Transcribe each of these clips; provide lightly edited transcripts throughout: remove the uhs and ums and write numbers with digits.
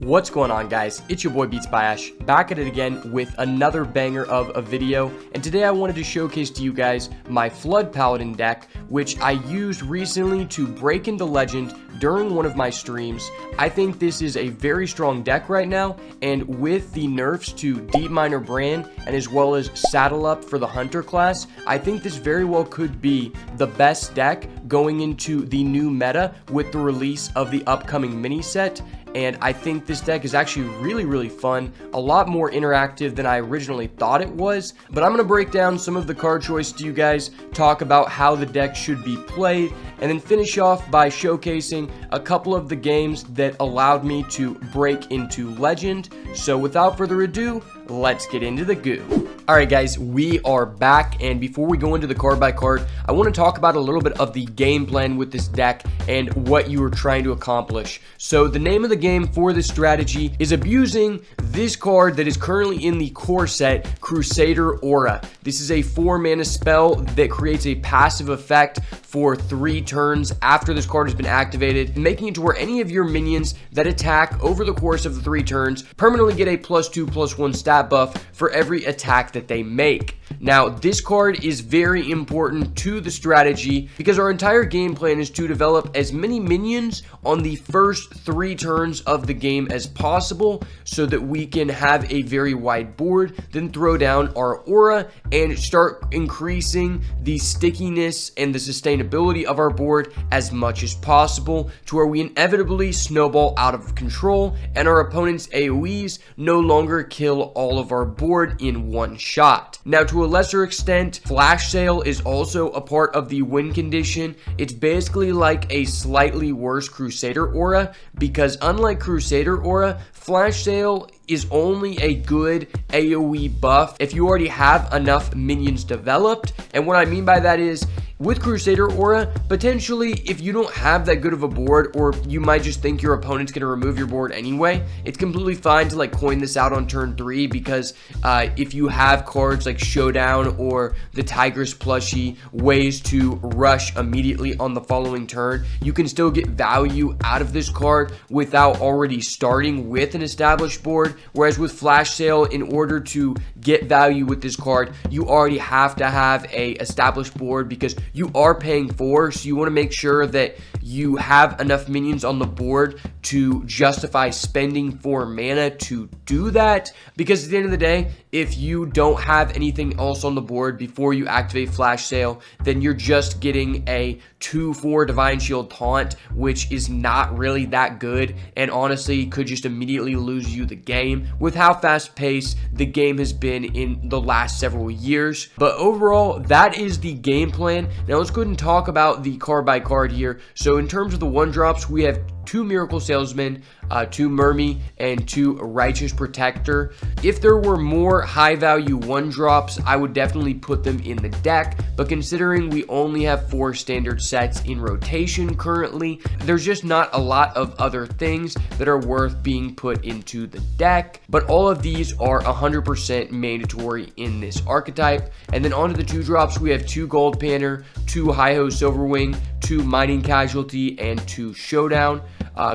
What's going on, guys? It's your boy beatsbyash, back at it again with another banger of a video, and today I wanted to showcase to you guys my Flood Paladin deck, which I used recently to break into Legend during one of my streams. I think this is a very strong deck right now, and with the nerfs to Deep Miner Brand and as well as Saddle Up for the Hunter class, I think this very well could be the best deck going into the new meta with the release of the upcoming mini set. And I think this deck is actually really fun, a lot more interactive than I originally thought it was. But I'm going to break down some of the card choice to you guys, talk about how the deck should be played, and then finish off by showcasing a couple of the games that allowed me to break into Legend. So without further ado, let's get into the goo. Alright guys, we are back, and before we go into the card by card, I want to talk about a little bit of the game plan with this deck and what you are trying to accomplish. So the name of the game for this strategy is abusing this card that is currently in the core set, Crusader Aura. This is a 4-mana spell that creates a passive effect for 3 turns after this card has been activated, making it to where any of your minions that attack over the course of the 3 turns permanently get a +2/+1 stat buff for every attack that they make. Now, this card is very important to the strategy because our entire game plan is to develop as many minions on the first 3 turns of the game as possible so that we can have a very wide board, then throw down our aura and start increasing the stickiness and the sustainability of our board as much as possible to where we inevitably snowball out of control and our opponent's AoEs no longer kill all of our board in one shot. Now, to a lesser extent, Flash Sale is also a part of the win condition. It's basically like a slightly worse Crusader Aura because unlike Crusader Aura, Flash Sale is only a good AoE buff if you already have enough minions developed. And what I mean by that is, with Crusader Aura, potentially if you don't have that good of a board, or you might just think your opponent's going to remove your board anyway, it's completely fine to like coin this out on turn 3 because if you have cards like Showdown or the Tigress plushie, ways to rush immediately on the following turn, you can still get value out of this card without already starting with an established board. Whereas with Flash Sale, in order to get value with this card, you already have to have a established board because you are paying for, so you want to make sure that you have enough minions on the board to justify spending 4 mana to do that, because at the end of the day, if you don't have anything else on the board before you activate Flash Sale, then you're just getting a 2/4 Divine Shield taunt, which is not really that good, and honestly could just immediately lose you the game with how fast paced the game has been in the last several years. But overall, that is the game plan. Now let's go ahead and talk about the card by card here. So in terms of the 1-drops, we have 2 Miracle Salesman, 2 Mermy, and 2 Righteous Protector. If there were more high value 1-drops, I would definitely put them in the deck, but considering we only have 4 standard sets in rotation currently, there's just not a lot of other things that are worth being put into the deck. But all of these are 100% mandatory in this archetype. And then onto the 2-drops, we have 2 Gold Panner, 2 Hi-Ho Silverwing, 2 Mining Casualty, and 2 Showdown.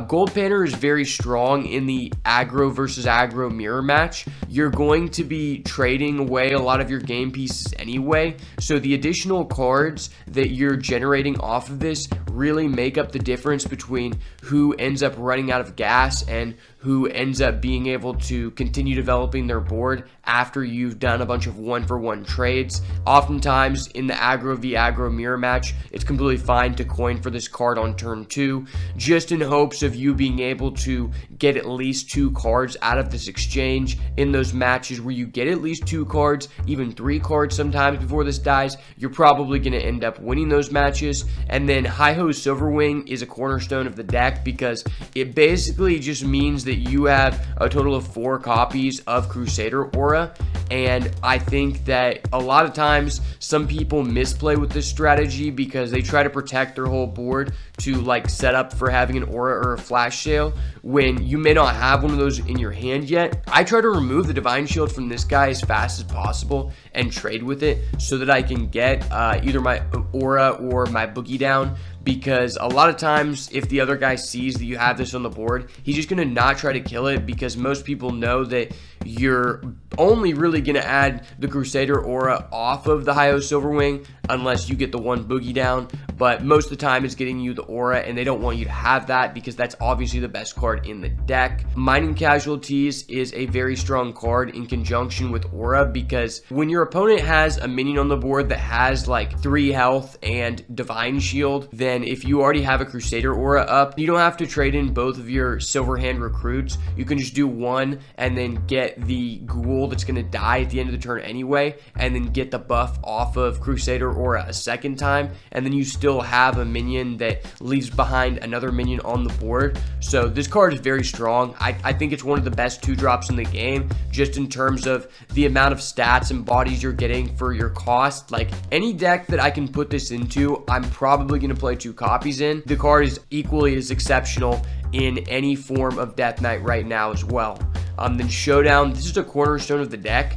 Gold Panner is very strong in the aggro versus aggro mirror match. You're going to be trading away a lot of your game pieces anyway, so the additional cards that you're generating off of this really make up the difference between who ends up running out of gas and who ends up being able to continue developing their board after you've done a bunch of 1-for-1 trades. Oftentimes in the aggro v aggro mirror match, it's completely fine to coin for this card on turn 2, just in hopes of you being able to get at least 2 cards out of this exchange. In those matches where you get at least 2 cards, even 3 cards sometimes before this dies, you're probably going to end up winning those matches. And then Hi-Ho Silverwing is a cornerstone of the deck because it basically just means that you have a total of 4 copies of Crusader Aura, and I think that a lot of times some people misplay with this strategy because they try to protect their whole board to like set up for having an aura or a Flash Sale when you may not have one of those in your hand yet. I try to remove the Divine Shield from this guy as fast as possible and trade with it so that I can get either my aura or my boogie down because a lot of times if the other guy sees that you have this on the board, he's just going to not try to kill it, because most people know that you're only really going to add the Crusader aura off of the Hio Silverwing unless you get the one boogie down, but most of the time it's getting you the aura, and they don't want you to have that because that's obviously the best card in the deck. Mining Casualties is a very strong card in conjunction with aura, because when your opponent has a minion on the board that has like 3 health and Divine Shield, then if you already have a Crusader aura up, you don't have to trade in both of your Silverhand recruits. You can just do one and then get the ghoul that's going to die at the end of the turn anyway, and then get the buff off of Crusader aura a second time, and then you still have a minion that leaves behind another minion on the board. So this card is very strong. I think it's one of the best 2-drops in the game, just in terms of the amount of stats and bodies you're getting for your cost. Like, any deck that I can put this into, I'm probably going to play 2 copies in. The card is equally as exceptional in any form of Death Knight right now as well. Then Showdown, this is a cornerstone of the deck.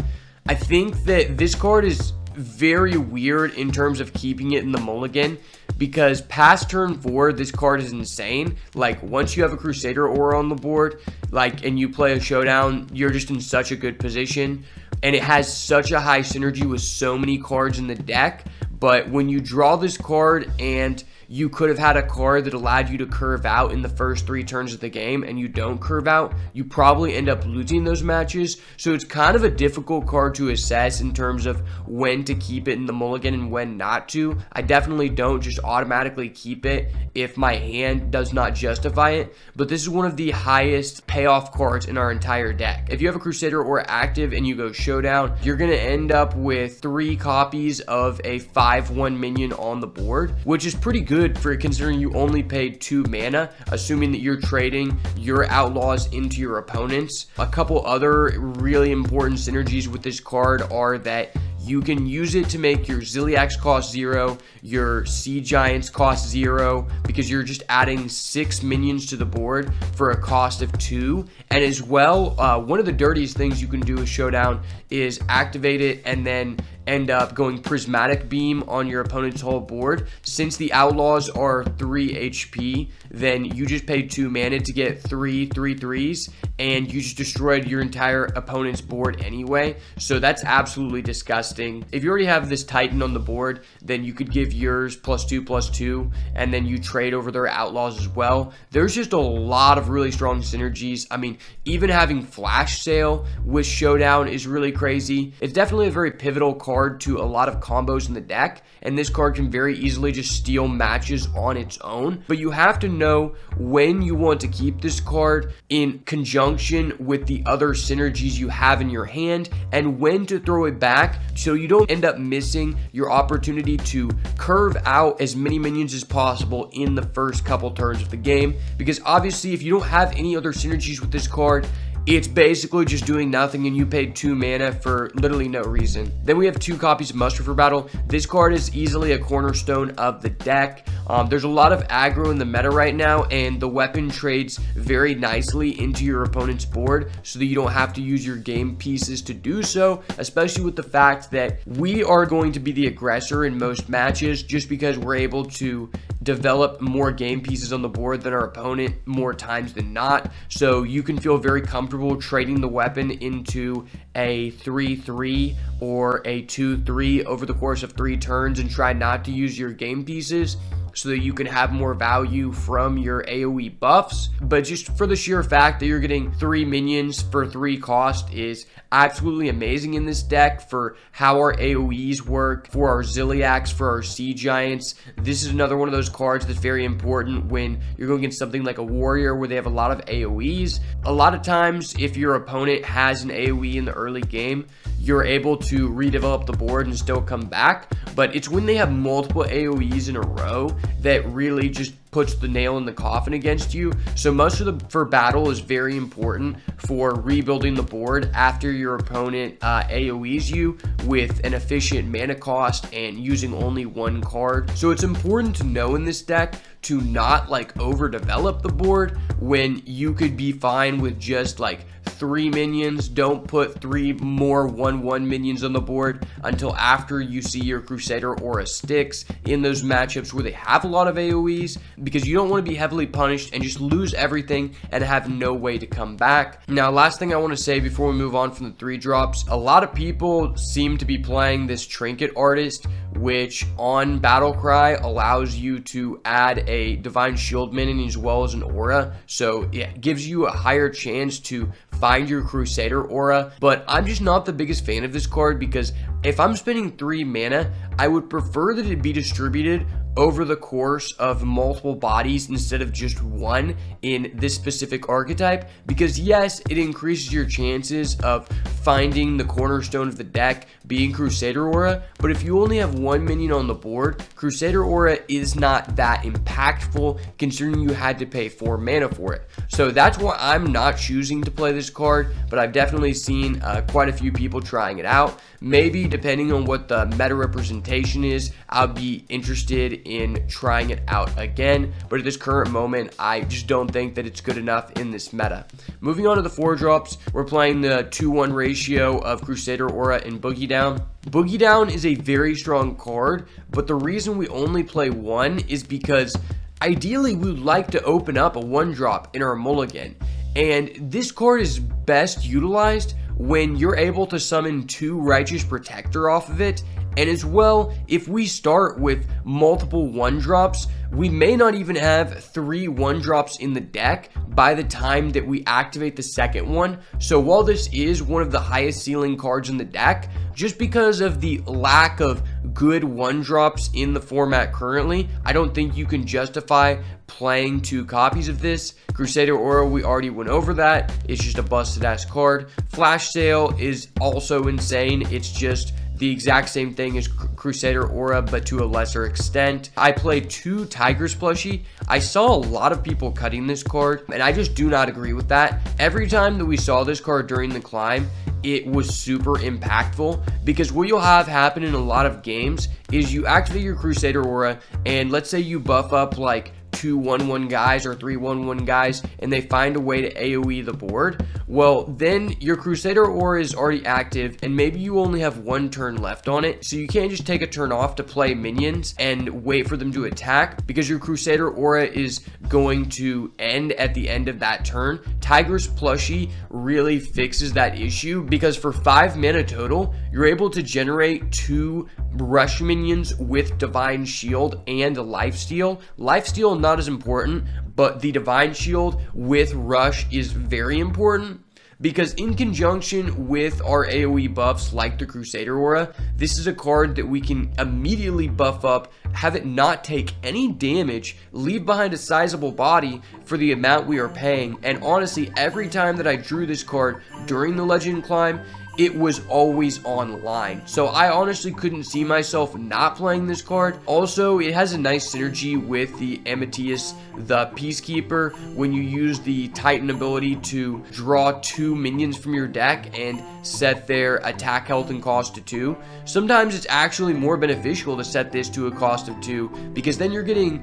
I think that this card is very weird in terms of keeping it in the mulligan, because past turn 4, this card is insane. Like, once you have a Crusader aura on the board, like, and you play a Showdown, you're just in such a good position, and it has such a high synergy with so many cards in the deck. But when you draw this card and you could have had a card that allowed you to curve out in the first 3 turns of the game, and you don't curve out, you probably end up losing those matches. So it's kind of a difficult card to assess in terms of when to keep it in the mulligan and when not to. I definitely don't just automatically keep it if my hand does not justify it, but this is one of the highest payoff cards in our entire deck. If you have a Crusader aura active and you go Showdown, you're going to end up with 3 copies of a 5/1 minion on the board, which is pretty good for considering you only paid 2 mana, assuming that you're trading your Outlaws into your opponents. A couple other really important synergies with this card are that you can use it to make your Ziliax cost 0, your Sea Giants cost 0, because you're just adding 6 minions to the board for a cost of 2. And as well, one of the dirtiest things you can do with Showdown is activate it and then end up going Prismatic Beam on your opponent's whole board. Since the Outlaws are 3 HP, then you just paid 2 mana to get 3 3/3s, and you just destroyed your entire opponent's board anyway. So that's absolutely disgusting. If you already have this Titan on the board, then you could give yours +2/+2, and then you trade over their Outlaws as well. There's just a lot of really strong synergies. I mean, even having Flash Sale with Showdown is really crazy. It's definitely a very pivotal card to a lot of combos in the deck, and this card can very easily just steal matches on its own. But you have to know when you want to keep this card in conjunction with the other synergies you have in your hand, and when to throw it back so you don't end up missing your opportunity to curve out as many minions as possible in the first couple turns of the game. Because obviously, if you don't have any other synergies with this card, it's basically just doing nothing, and you paid 2 mana for literally no reason. Then we have 2 copies of Muster for Battle. This card is easily a cornerstone of the deck. There's a lot of aggro in the meta right now, and the weapon trades very nicely into your opponent's board so that you don't have to use your game pieces to do so, especially with the fact that we are going to be the aggressor in most matches just because we're able to develop more game pieces on the board than our opponent more times than not. So you can feel very comfortable trading the weapon into a 3/3 or a 2/3 over the course of 3 turns and try not to use your game pieces so that you can have more value from your AoE buffs. But just for the sheer fact that you're getting 3 minions for 3 cost is absolutely amazing in this deck for how our AoEs work, for our Ziliax, for our Sea Giants. This is another one of those cards that's very important when you're going against something like a Warrior where they have a lot of AoEs. A lot of times, if your opponent has an AoE in the early game, you're able to redevelop the board and still come back. But it's when they have multiple AoEs in a row that really just puts the nail in the coffin against you. So Muster for Battle is very important for rebuilding the board after your opponent AoEs you with an efficient mana cost and using only 1 card. So it's important to know in this deck to not like overdevelop the board when you could be fine with just like 3 minions. Don't put 3 more 1/1 minions on the board until after you see your Crusader Aura sticks in those matchups where they have a lot of AoEs, because you don't want to be heavily punished and just lose everything and have no way to come back. Now, last thing I want to say before we move on from the 3 drops, a lot of people seem to be playing this Trinket Artist, which on Battlecry allows you to add a Divine Shield minion as well as an aura, so it gives you a higher chance to find your Crusader aura. But I'm just not the biggest fan of this card, because if I'm spending 3 mana, I would prefer that it be distributed over the course of multiple bodies instead of just one in this specific archetype, because yes, it increases your chances of finding the cornerstone of the deck being Crusader Aura, but if you only have 1 minion on the board, Crusader Aura is not that impactful considering you had to pay 4 mana for it. So that's why I'm not choosing to play this card, but I've definitely seen quite a few people trying it out. Maybe depending on what the meta representation is, I'll be interested in trying it out again, but at this current moment, I just don't think that it's good enough in this meta. Moving on to the 4 drops, we're playing the 2-1 ratio of Crusader Aura and Boogie Down. Boogie Down is a very strong card, but the reason we only play 1 is because ideally we would like to open up a 1-drop in our mulligan, and this card is best utilized when you're able to summon 2 Righteous Protector off of it. And as well, if we start with multiple 1-drops, we may not even have 3 1-drops in the deck by the time that we activate the second one. So while this is one of the highest ceiling cards in the deck, just because of the lack of good 1-drops in the format currently, I don't think you can justify playing 2 copies of this. Crusader Aura, we already went over that. It's just a busted ass card. Flash Sale is also insane. It's just the exact same thing as Crusader Aura, but to a lesser extent. I played 2 Tigers plushie. I saw a lot of people cutting this card, and I just do not agree with that. Every time that we saw this card during the climb, it was super impactful, because what you'll have happen in a lot of games is you activate your Crusader Aura, and let's say you buff up like 2 1/1 guys or 3 1/1 guys, and they find a way to AoE the board. Well, then your Crusader Aura is already active, and maybe you only have 1 turn left on it, so you can't just take a turn off to play minions and wait for them to attack, because your Crusader Aura is going to end at the end of that turn. Tiger's plushie really fixes that issue, because for 5 mana total, you're able to generate 2 rush minions with Divine Shield and Lifesteal. Lifesteal not as important, but the Divine Shield with Rush is very important, because in conjunction with our AoE buffs like the Crusader Aura, this is a card that we can immediately buff up, have it not take any damage, leave behind a sizable body for the amount we are paying. And honestly, every time that I drew this card during the Legend Climb, it was always online. So I honestly couldn't see myself not playing this card. Also, it has a nice synergy with the Amethyst, the Peacekeeper, when you use the Titan ability to draw 2 minions from your deck and set their attack health and cost to 2. Sometimes it's actually more beneficial to set this to a cost of 2, because then you're getting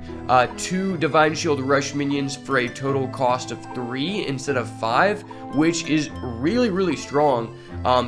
2 Divine Shield Rush minions for a total cost of 3 instead of 5, which is really, really strong.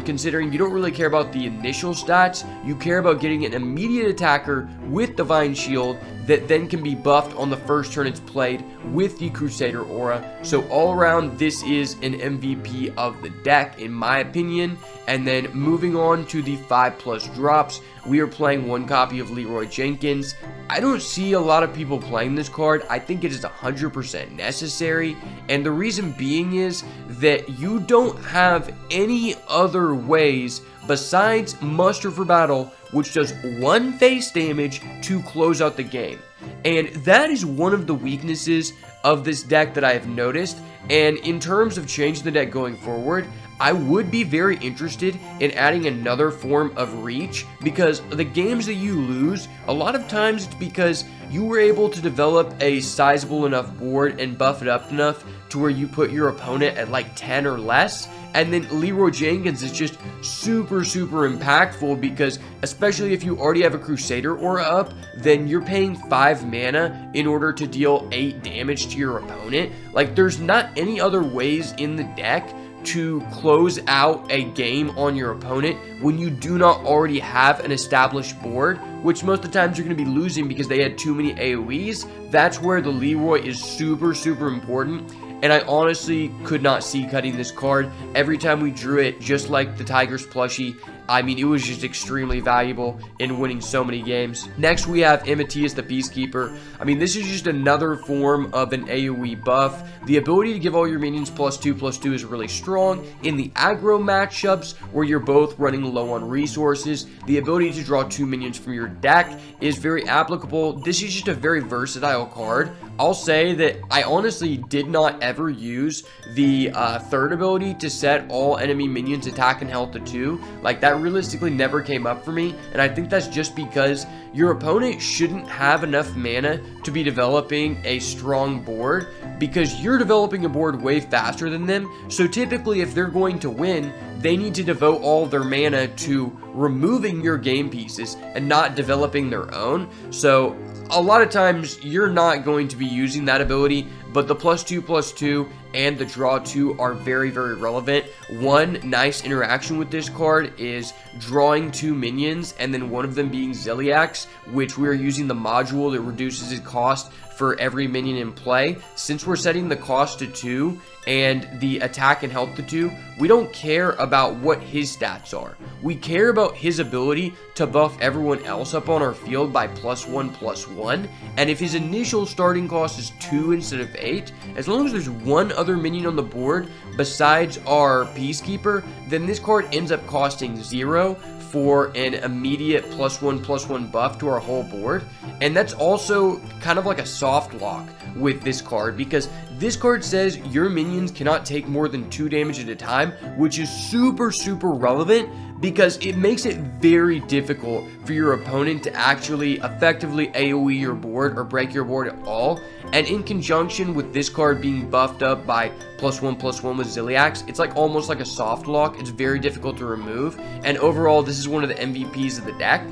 Considering you don't really care about the initial stats, you care about getting an immediate attacker with Divine Shield that then can be buffed on the first turn it's played with the Crusader Aura. So all around, this is an MVP of the deck in my opinion. And then moving on to the 5+ drops, we are playing 1 copy of Leroy Jenkins. I don't see a lot of people playing this card. I think it is 100% necessary, and the reason being is that you don't have any other ways besides Muster for Battle, which does 1 face damage to close out the game. And that is one of the weaknesses of this deck that I have noticed. And in terms of changing the deck going forward, I would be very interested in adding another form of reach, because the games that you lose, a lot of times it's because you were able to develop a sizable enough board and buff it up enough to where you put your opponent at like 10 or less. And then Leroy Jenkins is just super, super impactful, because especially if you already have a Crusader Aura up, then you're paying 5 mana in order to deal 8 damage to your opponent. Like, there's not any other ways in the deck to close out a game on your opponent when you do not already have an established board, which most of the times you're going to be losing because they had too many AoEs. That's where the Leroy is super important. And I honestly could not see cutting this card. Every time we drew it, just like the Tigers plushie, I mean, it was just extremely valuable in winning so many games. Next, we have Imatius the Peacekeeper. I mean, this is just another form of an AoE buff. The ability to give all your minions +2/+2 is really strong. In the aggro matchups, where you're both running low on resources, the ability to draw 2 minions from your deck is very applicable. This is just a very versatile card. I'll say that I honestly did not ever use the third ability to set all enemy minions attack and health to 2. Like, that realistically never came up for me, and I think that's just because your opponent shouldn't have enough mana to be developing a strong board, because you're developing a board way faster than them. So typically, if they're going to win, they need to devote all of their mana to removing your game pieces and not developing their own. So a lot of times you're not going to be using that ability, but the +2/+2 and the draw 2 are very relevant. One nice interaction with this card is drawing 2 minions and then one of them being Ziliax, which we are using the module that reduces its cost for every minion in play. Since we're setting the cost to 2 and the attack and health to 2, we don't care about what his stats are. We care about his ability to buff everyone else up on our field by +1/+1, and if his initial starting cost is 2 instead of 8, as long as there's one other minion on the board besides our Peacekeeper, then this card ends up costing 0 for an immediate +1/+1 buff to our whole board. And that's also kind of like a soft lock with this card, because this card says your minions cannot take more than 2 damage at a time, which is super relevant, because it makes it very difficult for your opponent to actually effectively AoE your board or break your board at all. And in conjunction with this card being buffed up by +1/+1 with Ziliax, it's like almost like a soft lock. It's very difficult to remove, and overall this is one of the MVPs of the deck.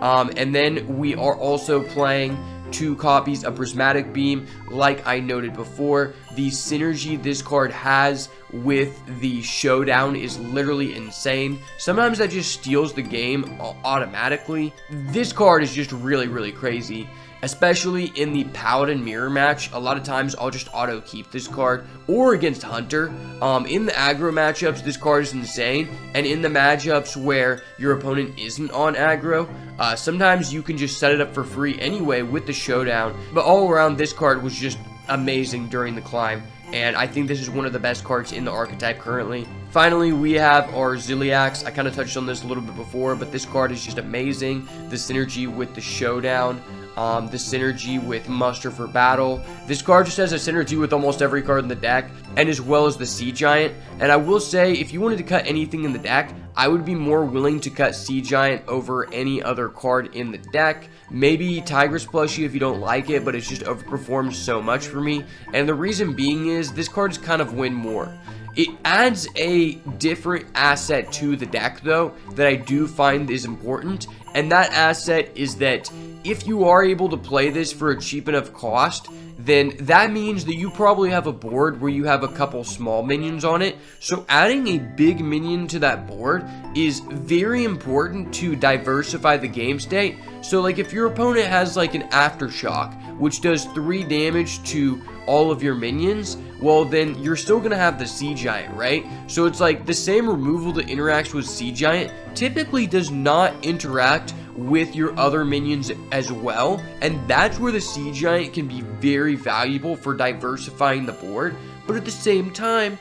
And then we are also playing 2 copies of Prismatic Beam. Like I noted before, the synergy this card has with the Showdown is literally insane. Sometimes that just steals the game automatically. This card is just really crazy, especially in the Paladin mirror match. A lot of times I'll just auto keep this card, or against Hunter. In the aggro matchups, this card is insane, and in the matchups where your opponent isn't on aggro, sometimes you can just set it up for free anyway with the Showdown. But all around, this card was just amazing during the climb, and I think this is one of the best cards in the archetype currently. Finally, we have our Ziliax. I kind of touched on this a little bit before, but this card is just amazing. The synergy with the Showdown, the synergy with Muster for Battle. This card just has a synergy with almost every card in the deck, and as well as the Sea Giant. And I will say, if you wanted to cut anything in the deck, I would be more willing to cut Sea Giant over any other card in the deck. Maybe Tigers plushie if you don't like it, but it's just overperformed so much for me. And the reason being is this card is kind of win more. It adds a different asset to the deck, though, that I do find is important, and that asset is that if you are able to play this for a cheap enough cost, then that means that you probably have a board where you have a couple small minions on it. So adding a big minion to that board is very important to diversify the game state. So like if your opponent has like an Aftershock, which does 3 damage to all of your minions, well then you're still gonna have the Sea Giant, right? So it's like the same removal that interacts with Sea Giant typically does not interact with your other minions as well, and that's where the Sea Giant can be very valuable for diversifying the board. But at the same time,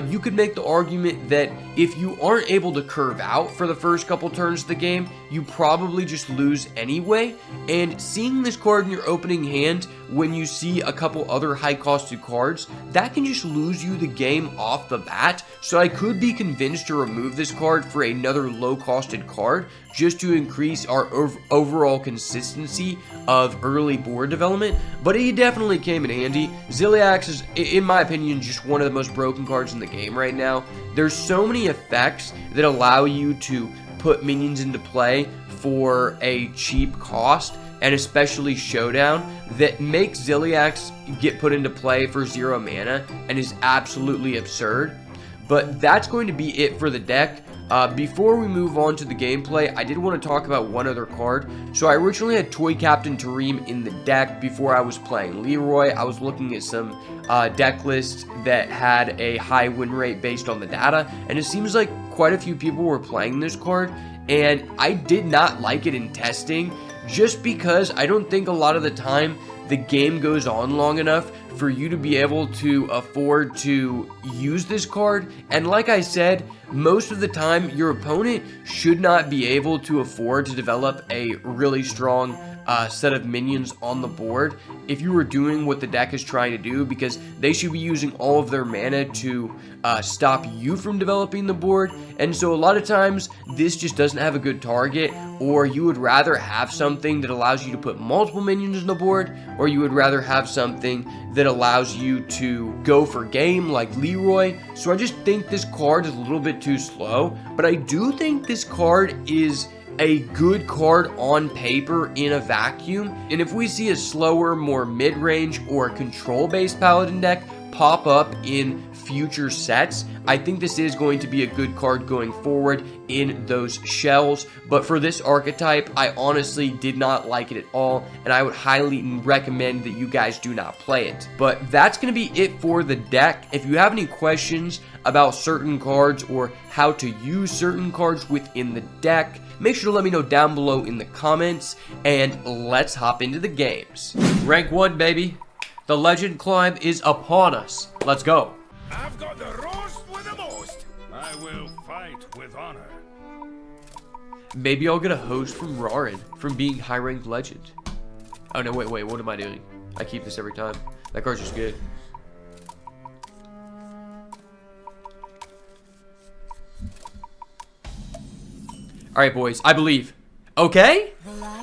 you could make the argument that if you aren't able to curve out for the first couple turns of the game, you probably just lose anyway. And seeing this card in your opening hand when you see a couple other high-costed cards, that can just lose you the game off the bat. So I could be convinced to remove this card for another low-costed card, just to increase our overall consistency of early board development, but it definitely came in handy. Ziliax is, in my opinion, just one of the most broken cards in the game right now. There's so many effects that allow you to put minions into play for a cheap cost, and especially Showdown, that make Ziliax get put into play for 0 mana and is absolutely absurd. But that's going to be it for the deck. Before we move on to the gameplay, I did want to talk about one other card. So I originally had Toy Captain Tareem in the deck before I was playing Leroy. I was looking at some deck lists that had a high win rate based on the data, and it seems like quite a few people were playing this card, and I did not like it in testing, just because I don't think a lot of the time the game goes on long enough for you to be able to afford to use this card. And like I said, most of the time your opponent should not be able to afford to develop a really strong set of minions on the board if you were doing what the deck is trying to do, because they should be using all of their mana to stop you from developing the board. And so a lot of times this just doesn't have a good target, or you would rather have something that allows you to put multiple minions on the board, or you would rather have something that allows you to go for game like Leroy. So I just think this card is a little bit too slow, but I do think this card is a good card on paper in a vacuum. And if we see a slower, more mid-range or control-based Paladin deck pop up in future sets, I think this is going to be a good card going forward in those shells. But for this archetype, I honestly did not like it at all, and I would highly recommend that you guys do not play it. But that's going to be it for the deck. If you have any questions about certain cards or how to use certain cards within the deck, make sure to let me know down below in the comments, and let's hop into the games. Rank 1, baby. The legend climb is upon us. Let's go. I've got the roast with the most. I will fight with honor. Maybe I'll get a host from Rarin from being high-ranked legend. Oh no, wait, what am I doing? I keep this every time. That card's just good. Alright, boys, I believe. Okay?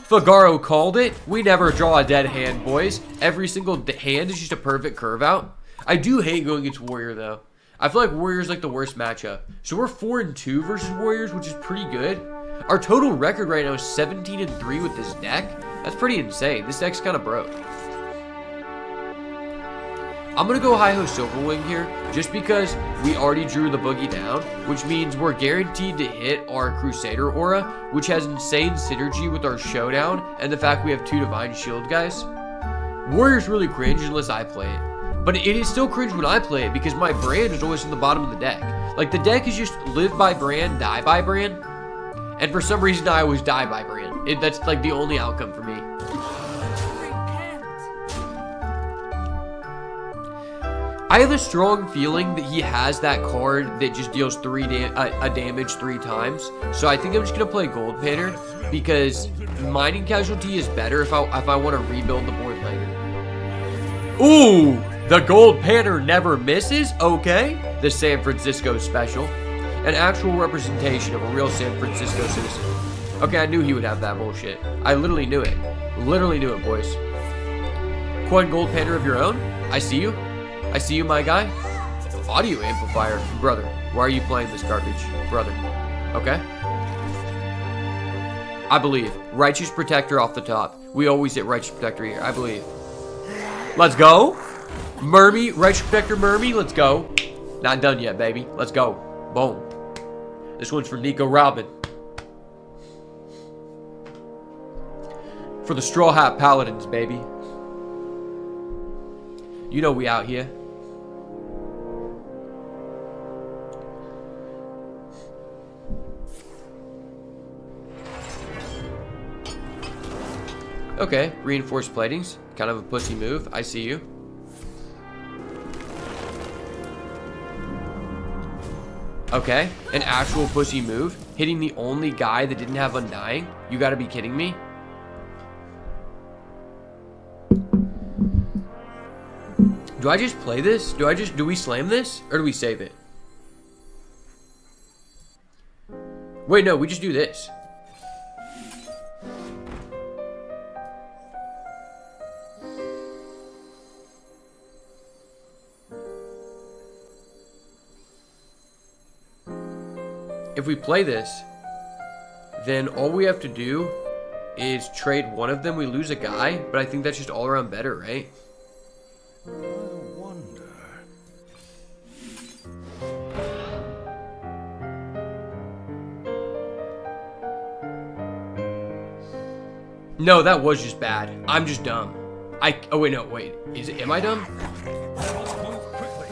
Figaro called it. We never draw a dead hand, boys. Every single hand is just a perfect curve out. I do hate going against Warrior, though. I feel like Warrior's like the worst matchup. So we're 4-2 versus Warriors, which is pretty good. Our total record right now is 17-3 with this deck. That's pretty insane. This deck's kind of broke. I'm going to go Hi-Ho Silverwing here, just because we already drew the Boogie down, which means we're guaranteed to hit our Crusader aura, which has insane synergy with our Showdown, and the fact we have 2 Divine Shield guys. Warrior's really cringe unless I play it. But it is still cringe when I play it, because my brand is always in the bottom of the deck. Like, the deck is just live by brand, die by brand. And for some reason, I always die by brand. That's like the only outcome for me. I have a strong feeling that he has that card that just deals damage 3 times. So I think I'm just going to play Gold Painter, because Mining Casualty is better if I want to rebuild the board later. Ooh! The Gold Panther never misses? Okay. The San Francisco special. An actual representation of a real San Francisco citizen. Okay, I knew he would have that bullshit. I literally knew it. Literally knew it, boys. Coin Gold Panther of your own? I see you. I see you, my guy. Audio amplifier. Brother, why are you playing this garbage? Brother. Okay. I believe. Righteous Protector off the top. We always hit Righteous Protector here. I believe. Let's go. Mermy, Righteous Protector Mermy, let's go. Not done yet, baby. Let's go. Boom. This one's for Nico Robin. For the Straw Hat Paladins, baby. You know we out here. Okay, reinforced platings. Kind of a pussy move. I see you. Okay, an actual pussy move. Hitting the only guy that didn't have Undying. You gotta be kidding me. Do I just play this? Do we slam this? Or do we save it? Wait, no, we just do this. If we play this, then all we have to do is trade one of them. We lose a guy, but I think that's just all around better, right? I wonder. No, that was just bad. I'm just dumb. Oh wait, no, wait. Am I dumb? Let's move quickly.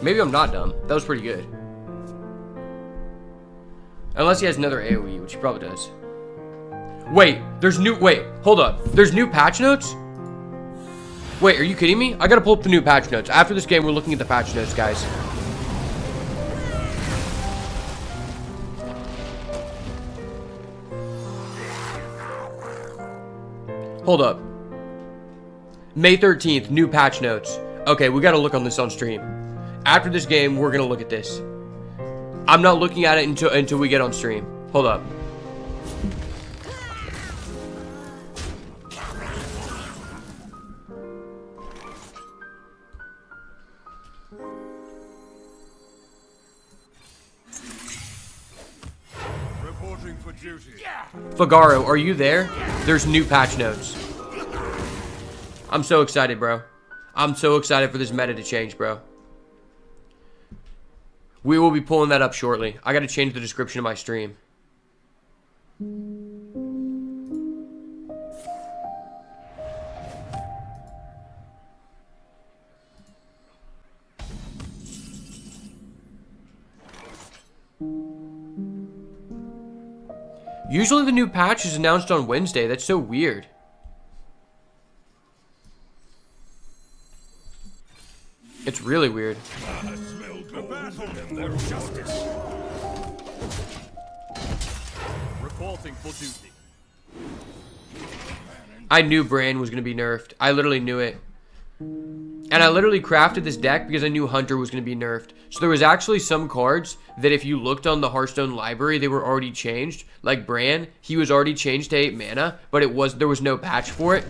Maybe I'm not dumb. That was pretty good. Unless he has another AoE, which he probably does. Wait, hold up. There's new patch notes? Wait, are you kidding me? I gotta pull up the new patch notes. After this game, we're looking at the patch notes, guys. Hold up. May 13th, new patch notes. Okay, we gotta look on this on stream. After this game, we're gonna look at this. I'm not looking at it until we get on stream. Hold up. Reporting for duty. Figaro, are you there? There's new patch notes. I'm so excited, bro. I'm so excited for this meta to change, bro. We will be pulling that up shortly. I gotta change the description of my stream. Usually the new patch is announced on Wednesday. That's so weird. It's really weird. I smell the battle for justice. Reporting for duty. I knew Bran was going to be nerfed. I literally knew it. And I literally crafted this deck because I knew Hunter was going to be nerfed. So there was actually some cards that if you looked on the Hearthstone library, they were already changed. Like Bran, he was already changed to 8 mana, but there was no patch for it.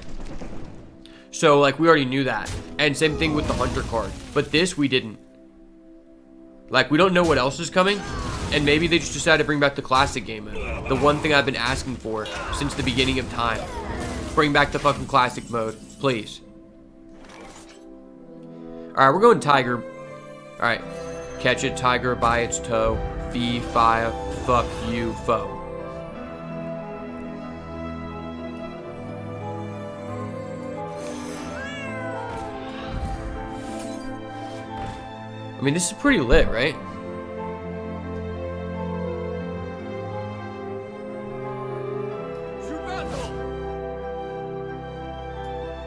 So like we already knew that. And same thing with the Hunter card. But this we didn't. Like we don't know what else is coming. And maybe they just decided to bring back the classic game mode. The one thing I've been asking for since the beginning of time. Bring back the fucking classic mode, please. Alright, we're going Tiger. Alright. Catch it, Tiger by its toe. Fee, fire, fuck you, foe. I mean, this is pretty lit, right?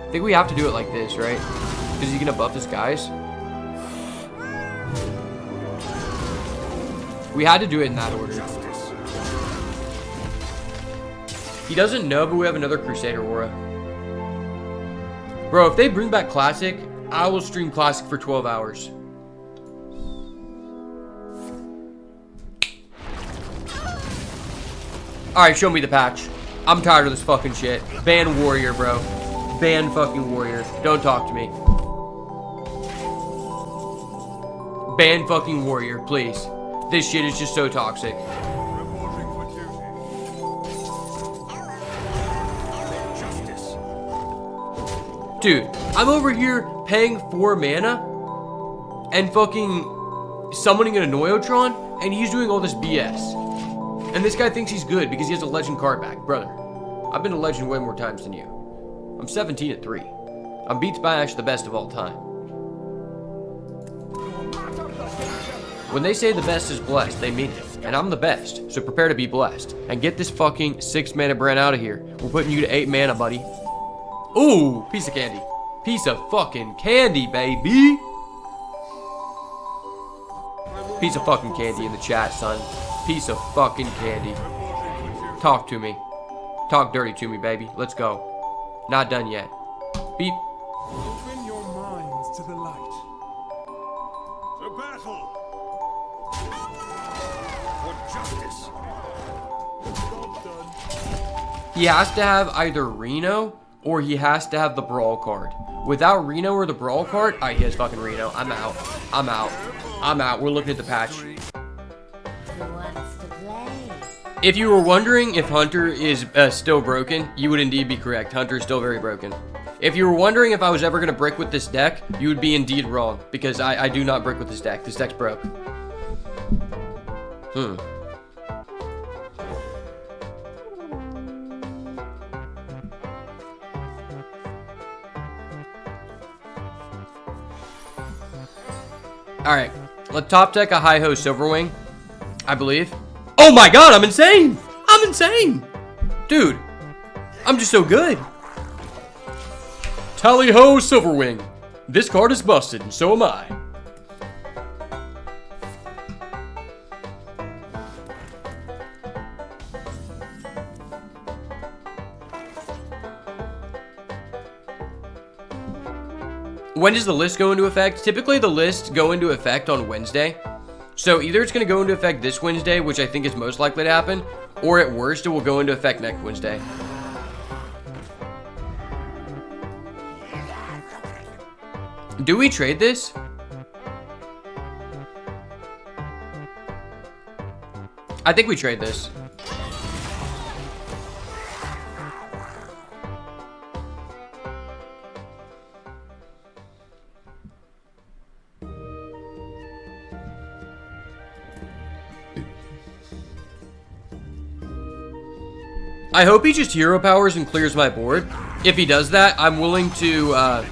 I think we have to do it like this, right? Because he's gonna buff his guys. We had to do it in that order. He doesn't know, but we have another Crusader Aura. Bro, if they bring back Classic, I will stream Classic for 12 hours. Alright, show me the patch. I'm tired of this fucking shit. Ban Warrior, bro. Ban fucking Warrior. Don't talk to me. Ban fucking Warrior, please. This shit is just so toxic. Reporting for duty. Justice. Dude, I'm over here paying 4 mana and fucking summoning an Annoyotron, and he's doing all this BS. And this guy thinks he's good because he has a legend card back. Brother, I've been a legend way more times than you. I'm 17-3. I'm beatsbyash the best of all time. When they say the best is blessed, they mean it. And I'm the best, so prepare to be blessed. And get this fucking 6 mana Bran out of here. We're putting you to 8 mana, buddy. Ooh, piece of candy. Piece of fucking candy, baby. Piece of fucking candy in the chat, son. Piece of fucking candy. Talk to me. Talk dirty to me, baby. Let's go. Not done yet. Beep. Open your minds to the light. To battle. For justice. Job done. He has to have either Reno or he has to have the Brawl card. Without Reno or the Brawl card, alright, he has fucking Reno. I'm out. I'm out. I'm out. We're looking at the patch. Who wants to play? If you were wondering if Hunter is still broken, you would indeed be correct. Hunter is still very broken. If you were wondering if I was ever going to brick with this deck, you would be indeed wrong. Because I do not brick with this deck. This deck's broke. Alright. Let's top deck a Hi-Ho Silverwing, I believe. Oh my god, I'm insane! I'm insane! Dude, I'm just so good. Tally-Ho Silverwing. This card is busted, and so am I. When does the list go into effect? Typically, the lists go into effect on Wednesday. So either it's going to go into effect this Wednesday, which I think is most likely to happen, or at worst, it will go into effect next Wednesday. Do we trade this? I think we trade this. I hope he just hero powers and clears my board. If he does that, I'm willing to,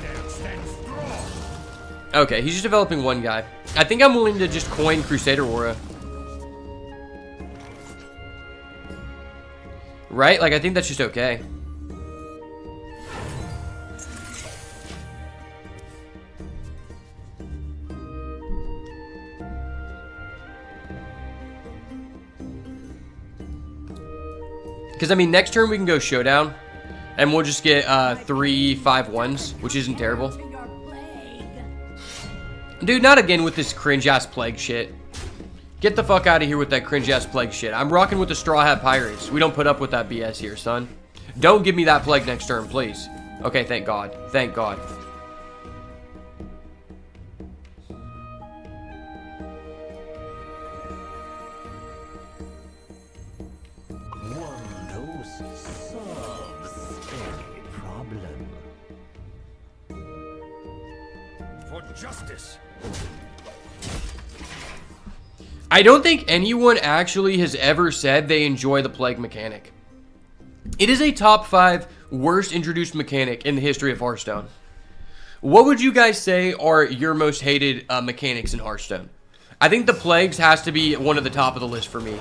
Okay, he's just developing one guy. I think I'm willing to just coin Crusader Aura. Right? Like, I think that's just okay. Because, I mean, next turn we can go Showdown. And we'll just get 3/5/1s, which isn't terrible. Dude, not again with this cringe-ass plague shit. Get the fuck out of here with that cringe-ass plague shit. I'm rocking with the Straw Hat Pirates. We don't put up with that BS here, son. Don't give me that plague next turn, please. Okay, thank God. Thank God. Justice. I don't think anyone actually has ever said they enjoy the plague mechanic. It is a top 5 worst introduced mechanic in the history of Hearthstone. What would you guys say are your most hated mechanics in Hearthstone? I think the plagues has to be one of the top of the list for me.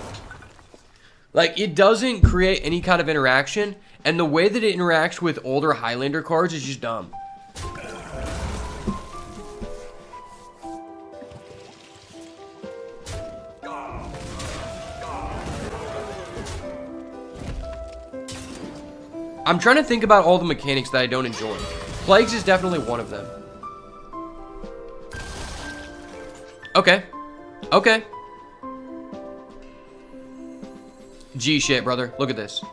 Like, it doesn't create any kind of interaction, and the way that it interacts with older Highlander cards is just dumb. I'm trying to think about all the mechanics that I don't enjoy. Plagues is definitely one of them. Okay. Okay. G shit, brother. Look at this.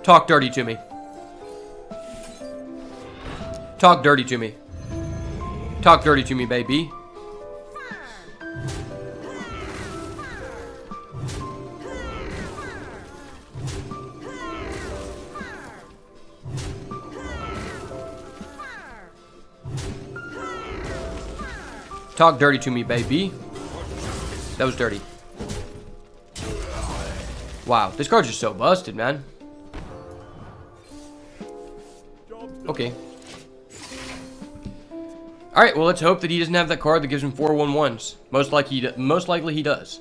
Talk dirty to me. Talk dirty to me. Talk dirty to me, baby. Talk dirty to me, baby. That was dirty. Wow, this card's just so busted, man. Okay. Alright, well, let's hope that he doesn't have that card that gives him 4/1/1s. Most likely he does.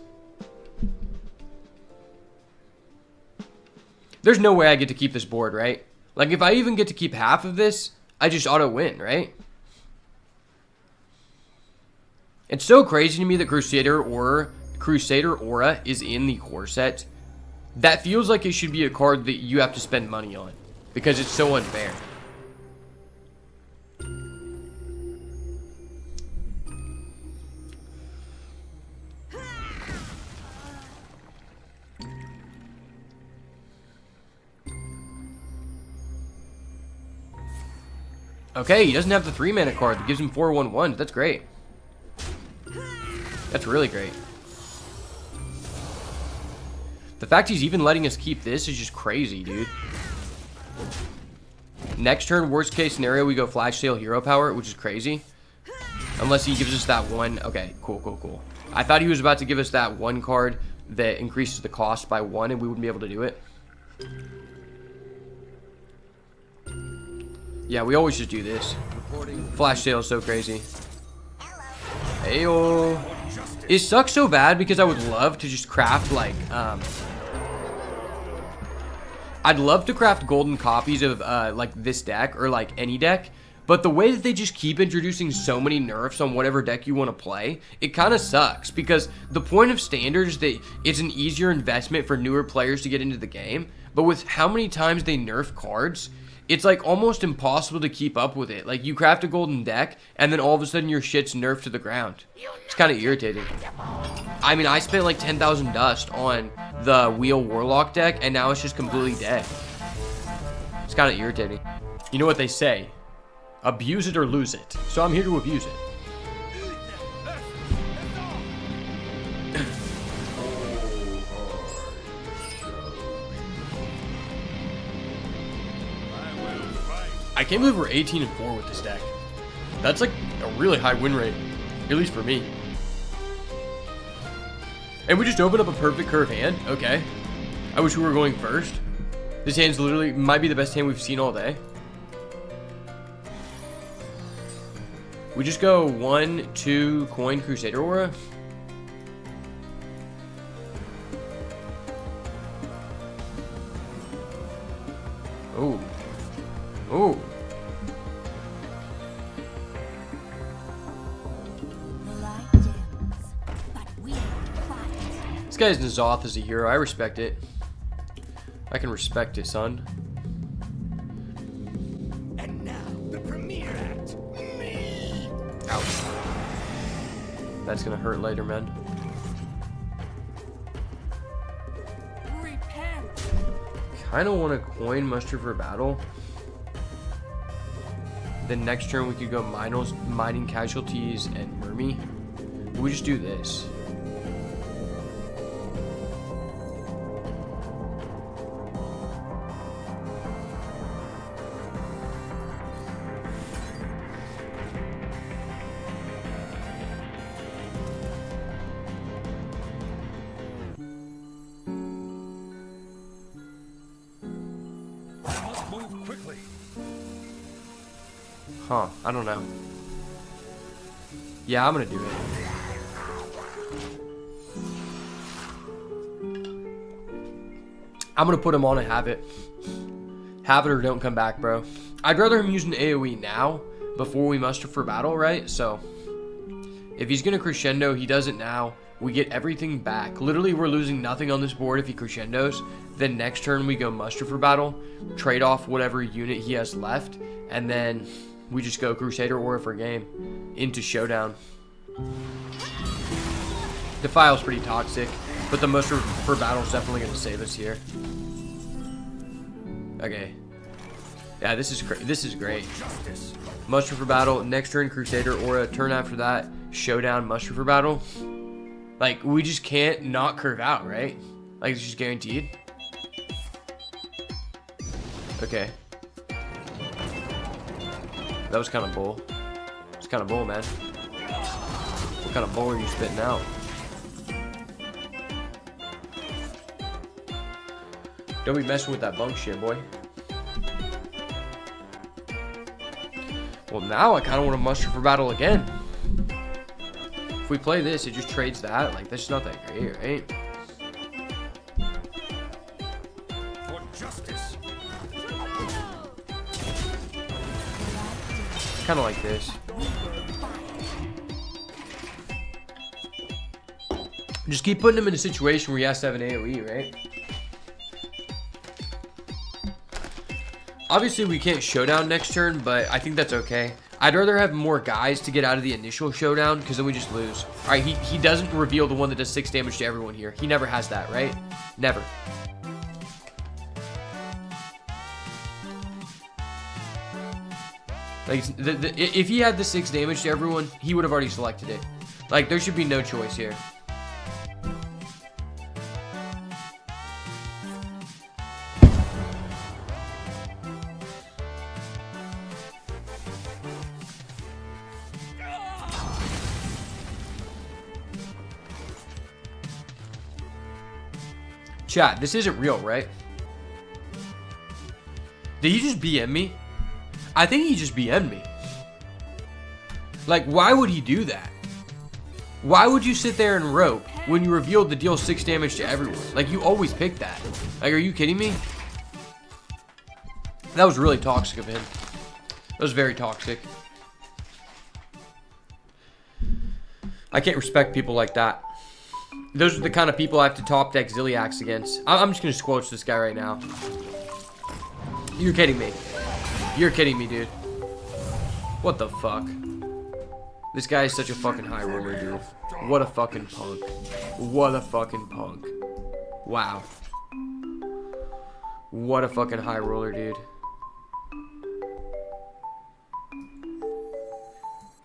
There's no way I get to keep this board, right? Like, if I even get to keep half of this, I just auto-win, right? It's so crazy to me that Crusader Aura is in the core set. That feels like it should be a card that you have to spend money on, because it's so unfair. Okay, he doesn't have the 3-mana card that gives him 4/1/1s. That's great. That's really great. The fact he's even letting us keep this is just crazy, dude. Next turn, worst case scenario, we go Flash Sale Hero Power, which is crazy. Unless he gives us that one. Okay, cool, cool, cool. I thought he was about to give us that one card that increases the cost by 1 and we wouldn't be able to do it. Yeah, we always just do this. Flash Sale is so crazy. Ayo. It sucks so bad because I would love to just craft like I'd love to craft golden copies of like this deck or like any deck, but the way that they just keep introducing so many nerfs on whatever deck you want to play, it kind of sucks because the point of standard is that it's an easier investment for newer players to get into the game, but with how many times they nerf cards, it's like almost impossible to keep up with it. Like you craft a golden deck and then all of a sudden your shit's nerfed to the ground. It's kind of irritating. I mean, I spent like 10,000 dust on the Wheel Warlock deck and now it's just completely dead. It's kind of irritating. You know what they say? Abuse it or lose it. So I'm here to abuse it. I can't believe we're 18-4 with this deck. That's like a really high win rate, at least for me. And we just opened up a perfect curve hand. Okay. I wish we were going first. This hand's literally might be the best hand we've seen all day. We just go 1, 2 coin Crusader Aura. Oh. Oh. This guy's N'Zoth as a hero. I respect it. I can respect it, son. And now the premiere act. Me. Ouch. That's gonna hurt later, man. Repent. Kind of want to coin Muster for Battle. Then next turn we could go mining casualties and Mermy. We just do this. Move quickly. Huh, I don't know. Yeah, I'm gonna do it. I'm gonna put him on and have it. Have it or don't come back, bro. I'd rather him use an AoE now before we muster for battle, right? So if he's gonna crescendo, he does it now. We get everything back. Literally, we're losing nothing on this board if he crescendos. Then next turn we go muster for battle, trade off whatever unit he has left, and then we just go Crusader Aura for game into Showdown. Defile's pretty toxic, but the muster for battle is definitely going to save us here. Okay. Yeah, this is great. Muster for battle, next turn Crusader Aura, turn after that Showdown, muster for battle. Like, we just can't not curve out, right? Like, it's just guaranteed. Okay. That was kind of bull. It's kind of bull, man. What kind of bull are you spitting out? Don't be messing with that bunk shit, boy. Well, now I kind of want to muster for battle again. If we play this, it just trades that. Like, that's not that great, right? For justice. Kind of like this. Just keep putting him in a situation where he has to have an AoE, right? Obviously, we can't showdown next turn, but I think that's okay. I'd rather have more guys to get out of the initial showdown, because then we just lose. All right, he doesn't reveal the one that does 6 damage to everyone here. He never has that, right? Never. Like, if he had the 6 damage to everyone, he would have already selected it. Like, there should be no choice here. Chat, this isn't real, right? Did he just BM me? I think he just BM'd me. Like, why would he do that? Why would you sit there and rope when you revealed to deal 6 damage to everyone? Like, you always pick that. Like, are you kidding me? That was really toxic of him. That was very toxic. I can't respect people like that. Those are the kind of people I have to top deck Zilliax against. I'm just going to squelch this guy right now. You're kidding me. You're kidding me, dude. What the fuck? This guy is such a fucking high roller, dude. What a fucking punk. What a fucking punk. Wow. What a fucking high roller, dude.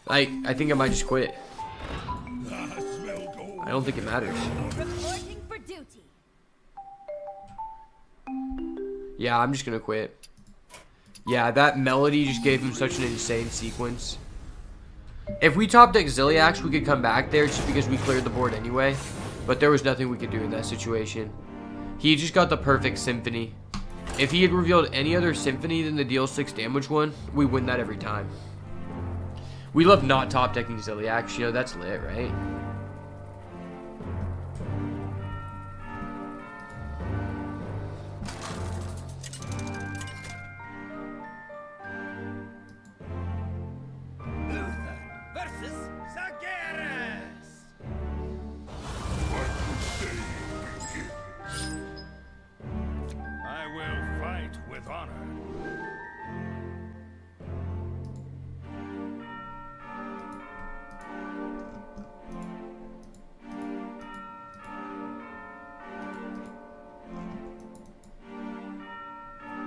Like, I think I might just quit. I don't think it matters. Reporting for duty. Yeah, I'm just gonna quit. Yeah, that melody just gave him such an insane sequence. If we top deck Zilliax, we could come back there just because we cleared the board anyway. But there was nothing we could do in that situation. He just got the perfect symphony. If he had revealed any other symphony than the deal 6 damage one, we win that every time. We love not top decking Zilliax, you know, that's lit, right?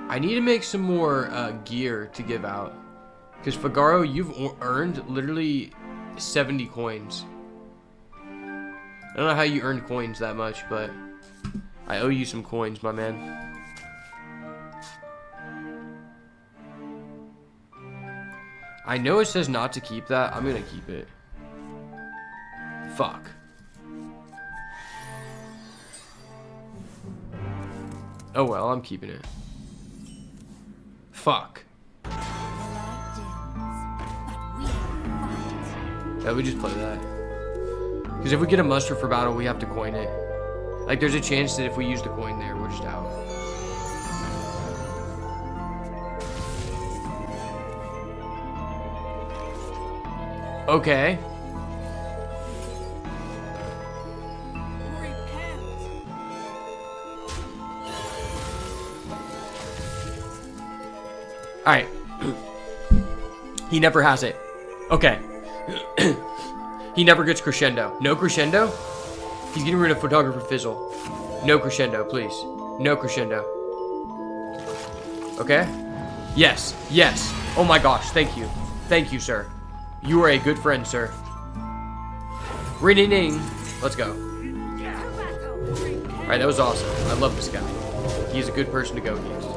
I need to make some more gear to give out. Because Figaro, you've earned literally 70 coins. I don't know how you earned coins that much, but I owe you some coins, my man. I know it says not to keep that. I'm going to keep it. Fuck. Oh well, I'm keeping it. Fuck. Yeah, we just play that. Because if we get a muster for battle, we have to coin it. Like, there's a chance that if we use the coin there, we're just out. Okay. Alright. He never has it. Okay. He never gets crescendo. No crescendo? He's getting rid of photographer fizzle. No crescendo, please. No crescendo. Okay? Yes. Yes. Oh my gosh. Thank you. Thank you, sir. You are a good friend, sir. Ring-ding-ding. Let's go. Alright, that was awesome. I love this guy. He's a good person to go against.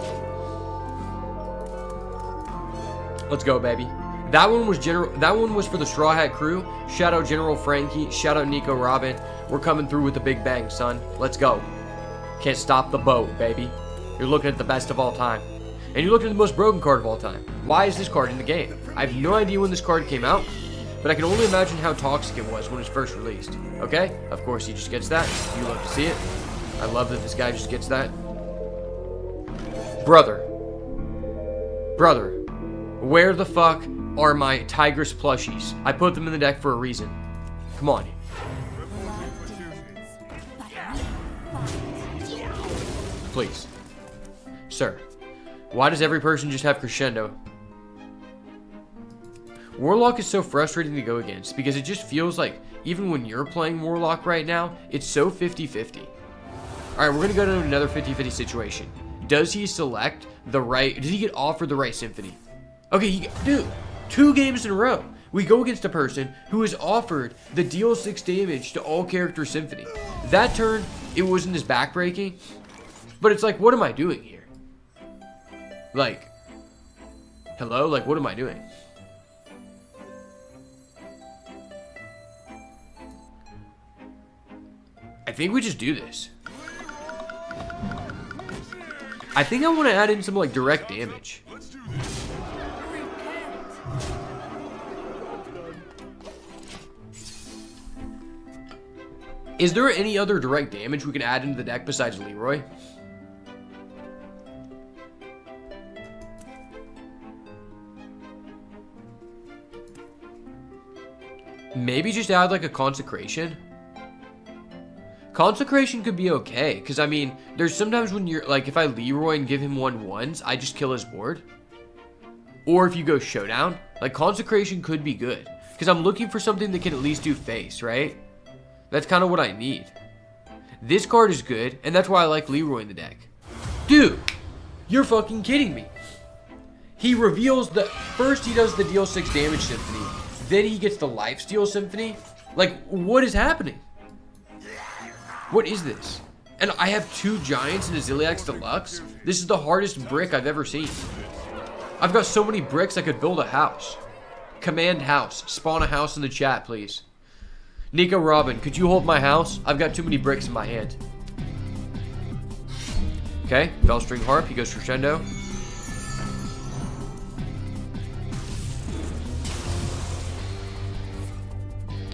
Let's go, baby. That one was for the Straw Hat crew. Shout out General Frankie. Shout out Nico Robin. We're coming through with the big bang, son. Let's go. Can't stop the boat, baby. You're looking at the best of all time. And you're looking at the most broken card of all time. Why is this card in the game? I have no idea when this card came out, but I can only imagine how toxic it was when it was first released. Okay? Of course he just gets that. You love to see it. I love that this guy just gets that. Brother. Brother. Where the fuck are my Tigress plushies? I put them in the deck for a reason. Come on. Please. Sir. Why does every person just have crescendo? Warlock is so frustrating to go against because it just feels like even when you're playing Warlock right now, it's so 50-50. Alright, we're going to go to another 50-50 situation. Does he select the right... Does he get offered the right symphony? Okay, dude, 2 games in a row. we go against a person who is offered the deal 6 damage to all character symphony. That turn, it wasn't as backbreaking, but it's like, what am I doing here? Like, hello? Like, what am I doing? I think we just do this. I think I want to add in some, like, direct damage. Is there any other direct damage we can add into the deck besides Leroy? Maybe just add like a Consecration. Consecration could be okay, because I mean, there's sometimes when you're like, if I Leroy and give him 1/1s, I just kill his board. Or if you go Showdown, like Consecration could be good, because I'm looking for something that can at least do face, right? That's kind of what I need. This card is good, and that's why I like Leroy in the deck. Dude, you're fucking kidding me. He reveals the, first he does the deal 6 damage symphony, then he gets the lifesteal symphony. Like, what is happening? What is this? And I have 2 giants and a Ziliax Deluxe? This is the hardest brick I've ever seen. I've got so many bricks I could build a house. Command house. Spawn a house in the chat, please. Nico Robin, could you hold my house? I've got too many bricks in my hand. Okay, Bellstring Harp, he goes Crescendo.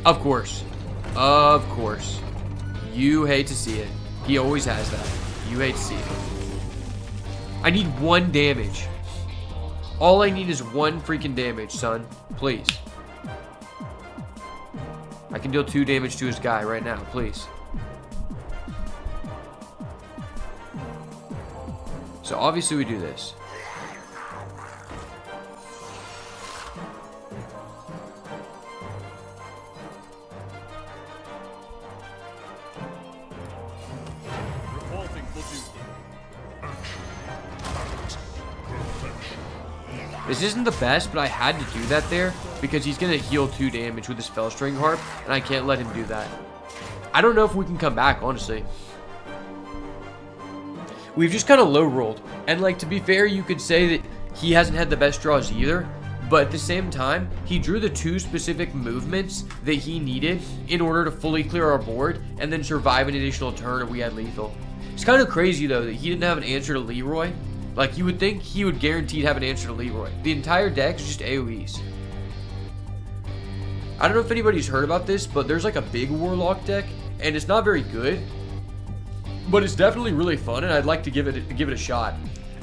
Of course. Of course. You hate to see it. He always has that. You hate to see it. I need 1 damage. All I need is 1 freaking damage, son. Please. I can deal 2 damage to his guy right now, please. So obviously we do this. This isn't the best, but I had to do that there because he's going to heal 2 damage with his Spellstring Harp, and I can't let him do that. I don't know if we can come back, honestly. We've just kind of low rolled, and like, to be fair, you could say that he hasn't had the best draws either, but at the same time, he drew the 2 specific movements that he needed in order to fully clear our board and then survive an additional turn if we had lethal. It's kind of crazy though that he didn't have an answer to Leroy. Like, you would think he would guaranteed have an answer to Leroy. The entire deck is just AoEs. I don't know if anybody's heard about this, but there's like a big Warlock deck, and it's not very good, but it's definitely really fun, and I'd like to give it a shot.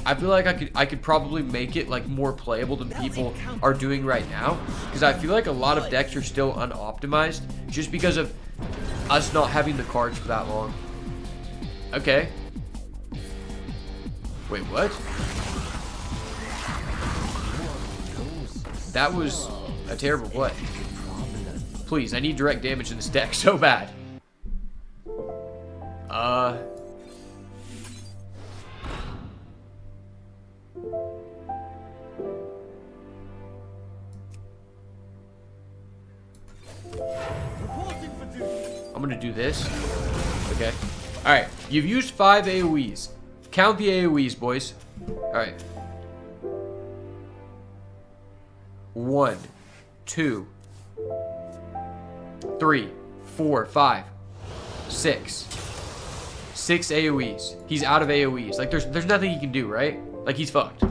I feel like I could probably make it like more playable than people are doing right now, because I feel like a lot of decks are still unoptimized just because of us not having the cards for that long. Okay. Wait, what? That was a terrible play. Please, I need direct damage in this deck so bad. I'm gonna do this. Okay. Alright, you've used 5 AoEs. Count the AoEs, boys. Alright. 1, 2, 3, 4, 5, 6. 6 AoEs. He's out of AoEs. Like, there's nothing he can do, right? Like, he's fucked.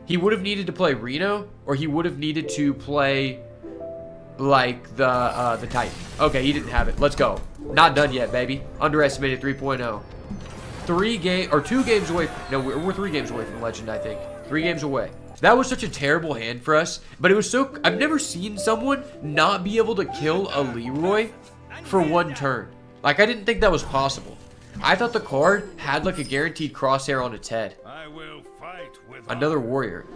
He would have needed to play Reno, or he would have needed to play, like, the Titan. Okay, he didn't have it. Let's go. Not done yet, baby. Underestimated 3.0. 2 games away. No, we're 3 games away from Legend, I think. 3 games away. That was such a terrible hand for us, but it was so... I've never seen someone not be able to kill a Leroy for 1 turn. Like, I didn't think that was possible. I thought the card had, like, a guaranteed crosshair on its head. I will fight with Another warrior.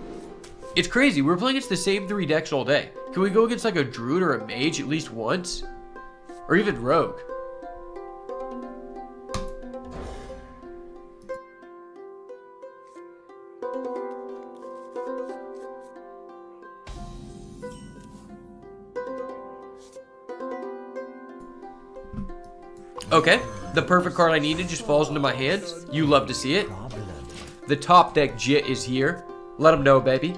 It's crazy. We're playing against the same 3 decks all day. Can we go against, like, a druid or a mage at least once? Or even rogue? Okay, the perfect card I needed just falls into my hands. You love to see it. The top deck Jit is here. Let them know, baby.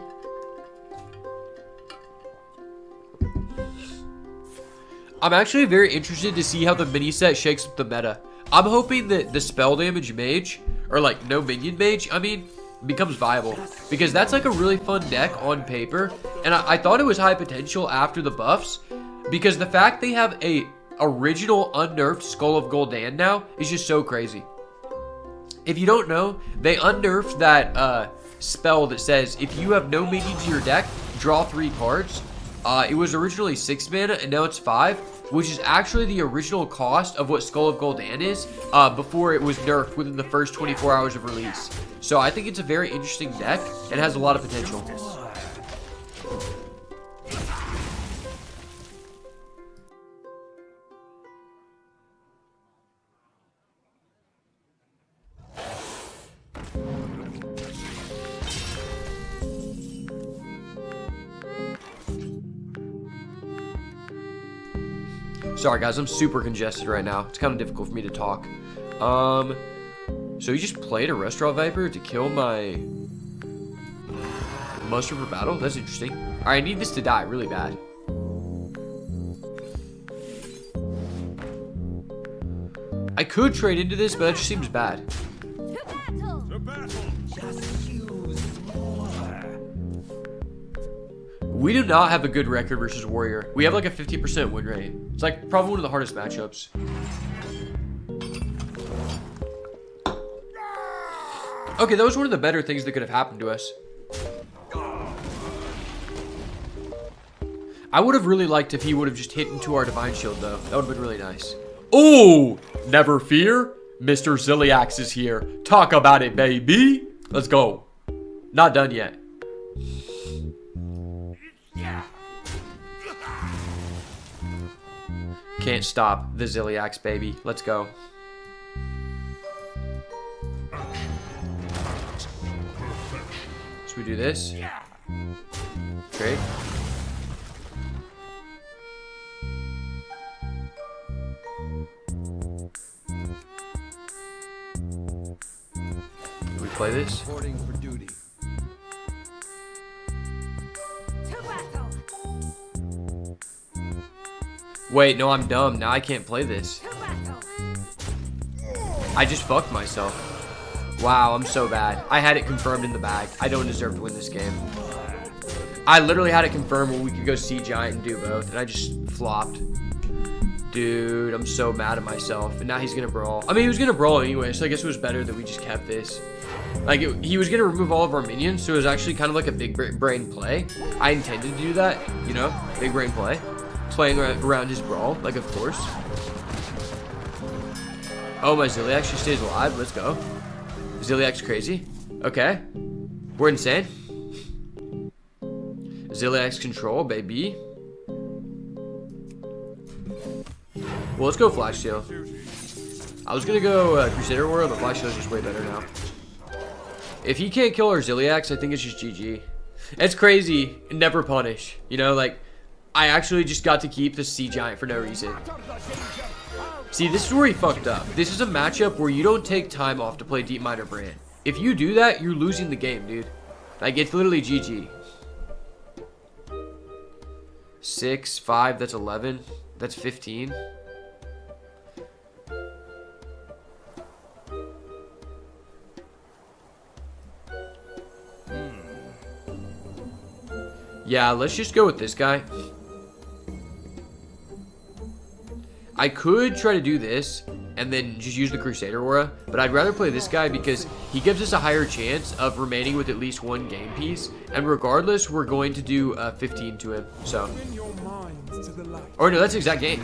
I'm actually very interested to see how the mini set shakes up the meta. I'm hoping that the spell damage mage, or like no minion mage, I mean, becomes viable. Because that's like a really fun deck on paper. And I thought it was high potential after the buffs. Because the fact they have a original unnerfed Skull of Gul'dan now is just so crazy. If you don't know, they unnerfed that spell that says if you have no minions in your deck, draw 3 cards. It was originally 6 mana and now it's 5, which is actually the original cost of what Skull of Gul'dan is before it was nerfed within the first 24 hours of release. So I think it's a very interesting deck and has a lot of potential. Sorry guys, I'm super congested right now. It's kind of difficult for me to talk. So you just played a Restaurant Viper to kill my Muster for battle? That's interesting. Alright, I need this to die really bad. I could trade into this, but that just seems bad. To battle. Just use more. We do not have a good record versus Warrior. We have like a 50% win rate. It's like probably one of the hardest matchups. Okay, that was one of the better things that could have happened to us. I would have really liked if he would have just hit into our Divine Shield though. That would have been really nice. Oh, never fear. Mr. Ziliax is here. Talk about it, baby. Let's go. Not done yet. Can't stop the Ziliax, baby. Let's go. So we do this. Trade. Do we play this? Reporting for duty. To battle. Wait, no, I'm dumb. Now I can't play this. To battle. I just fucked myself. Wow, I'm so bad. I had it confirmed in the bag. I don't deserve to win this game. I literally had it confirmed where we could go Sea Giant and do both, and I just flopped. Dude, I'm so mad at myself. And now he's gonna brawl. I mean, he was gonna brawl anyway, so I guess it was better that we just kept this. Like, he was gonna remove all of our minions, so it was actually kind of like a big brain play. I intended to do that, you know, big brain play. Playing around his brawl, like, of course. Oh, my Ziliax just stays alive. Let's go. Ziliax crazy. Okay. We're insane. Ziliax control, baby. Well, let's go Flash Steal. I was gonna go Crusader Warrior, but Flash Steal is just way better now. If he can't kill our Ziliax, I think it's just GG. It's crazy. Never punish. You know, like, I actually just got to keep the Sea Giant for no reason. See, this is where he fucked up. This is a matchup where you don't take time off to play Deep Miner Brand. If you do that, you're losing the game, dude. Like, it's literally GG. 6, 5, that's 11. That's 15. Yeah, let's just go with this guy. I could try to do this and then just use the Crusader Aura, but I'd rather play this guy because he gives us a higher chance of remaining with at least one game piece, and regardless, we're going to do 15 to him, so. Or no, that's exact game.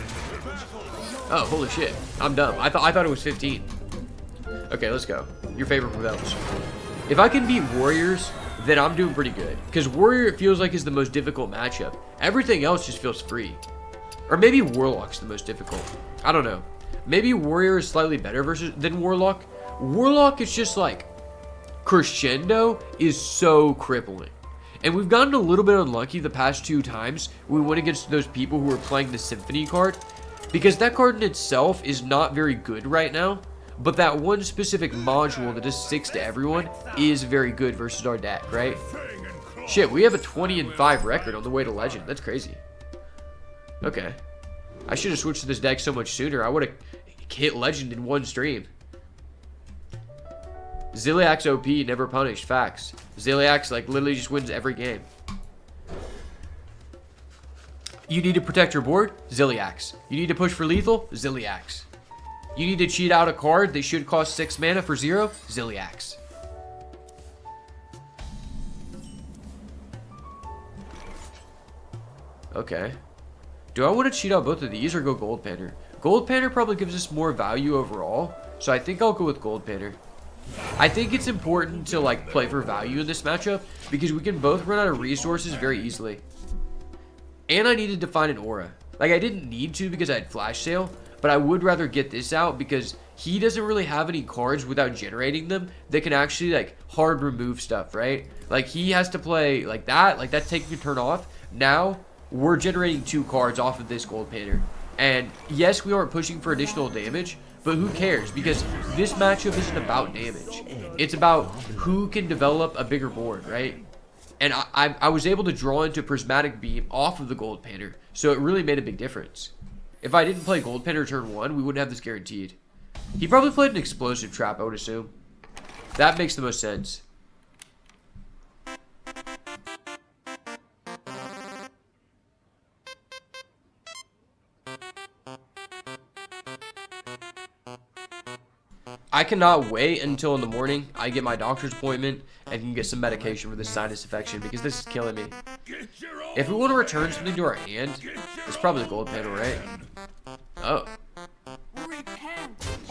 Oh, holy shit. I'm dumb. I thought it was 15. Okay, let's go. Your favorite prevails. If I can beat Warriors, then I'm doing pretty good. Because Warrior, it feels like, is the most difficult matchup. Everything else just feels free. Or maybe Warlock's the most difficult. I don't know. Maybe Warrior is slightly better than Warlock. Warlock is just like, Crescendo is so crippling. And we've gotten a little bit unlucky the past 2 times we went against those people who were playing the Symphony card. Because that card in itself is not very good right now, but that one specific module that just sticks to everyone is very good versus our deck, right? Shit, we have a 20-5 record on the way to Legend. That's crazy. Okay. I should have switched to this deck so much sooner. I would have hit Legend in one stream. Ziliak's OP, never punished. Facts. Ziliak's like literally just wins every game. You need to protect your board? Ziliak's. You need to push for lethal? Ziliak's. You need to cheat out a card that should cost 6 mana for 0? Ziliak's. Okay. Do I want to cheat out both of these or go Gold Panner? Gold Panner probably gives us more value overall, so I think I'll go with Gold Panner. I think it's important to like play for value in this matchup because we can both run out of resources very easily. And I needed to find an aura. Like I didn't need to because I had Flash Sale, but I would rather get this out because he doesn't really have any cards without generating them that can actually like hard remove stuff, right? Like he has to play like that taking a turn off. Now we're generating 2 cards off of this Gold Panner. And yes, we aren't pushing for additional damage, but who cares? Because this matchup isn't about damage. It's about who can develop a bigger board, right? And I was able to draw into Prismatic Beam off of the Gold Panner, so it really made a big difference. If I didn't play Gold Panner turn 1, we wouldn't have this guaranteed. He probably played an Explosive Trap, I would assume. That makes the most sense. I cannot wait until in the morning I get my doctor's appointment and can get some medication for this sinus infection because this is killing me. If we want to return something to our hand, it's probably the Gold Panel, right? Oh.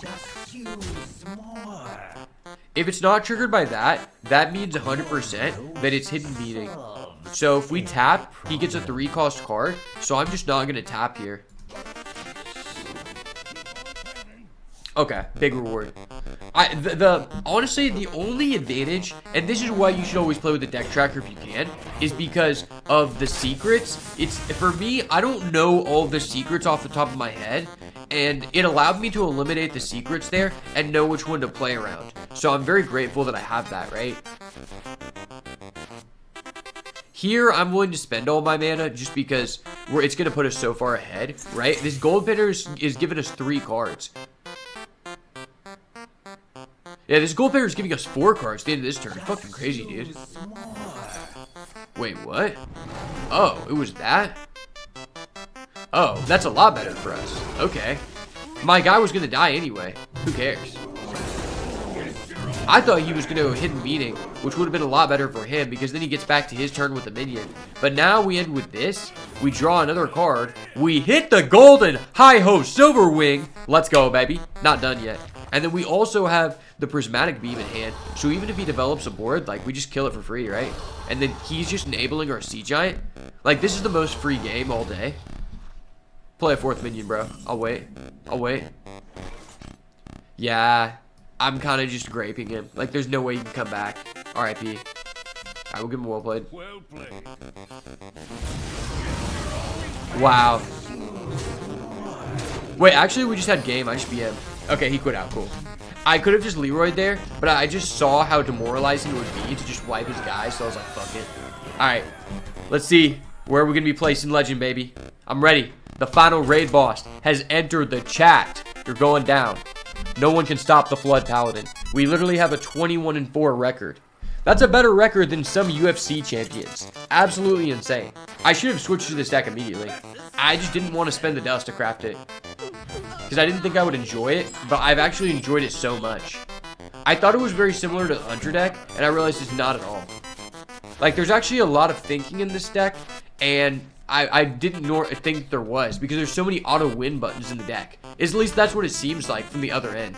Just use more. If it's not triggered by that, that means 100% that it's Hidden Beating. So if we tap, he gets a 3-cost card, so I'm just not going to tap here. Okay, big reward. Honestly, the only advantage, and this is why you should always play with the deck tracker if you can, is because of the secrets. It's, for me, I don't know all the secrets off the top of my head, and it allowed me to eliminate the secrets there and know which one to play around. So I'm very grateful that I have that, right? Here, I'm willing to spend all my mana just because it's going to put us so far ahead, right? This Gold Panner is giving us 3 cards. Yeah, this Gold Panner is giving us 4 cards at the end of this turn. Fucking crazy, dude. Wait, what? Oh, it was that? Oh, that's a lot better for us. Okay. My guy was going to die anyway. Who cares? I thought he was going to go Hidden Beating, which would have been a lot better for him because then he gets back to his turn with the minion. But now we end with this. We draw another card. We hit the golden Hi-Ho Silver Wing. Let's go, baby. Not done yet. And then we also have the Prismatic Beam in hand. So even if he develops a board, like, we just kill it for free, right? And then he's just enabling our Sea Giant. Like, this is the most free game all day. Play a 4th minion, bro. I'll wait. I'll wait. Yeah. I'm kind of just graping him. Like, there's no way he can come back. RIP. Alright, we'll give him well played. Well played. Wow. Wait, actually, we just had game. I just BM. Okay, he quit out. Cool. I could have just Leroyed there, but I just saw how demoralizing it would be to just wipe his guy, so I was like, fuck it. Alright. Let's see. Where are we going to be placed in Legend, baby? I'm ready. The final raid boss has entered the chat. You're going down. No one can stop the Flood Paladin. We literally have a 21-4 record. That's a better record than some UFC champions. Absolutely insane. I should have switched to this deck immediately. I just didn't want to spend the dust to craft it. Because I didn't think I would enjoy it, but I've actually enjoyed it so much. I thought it was very similar to the Hunter deck, and I realized it's not at all. Like, there's actually a lot of thinking in this deck, and I didn't think there was, because there's so many auto-win buttons in the deck. At least that's what it seems like from the other end.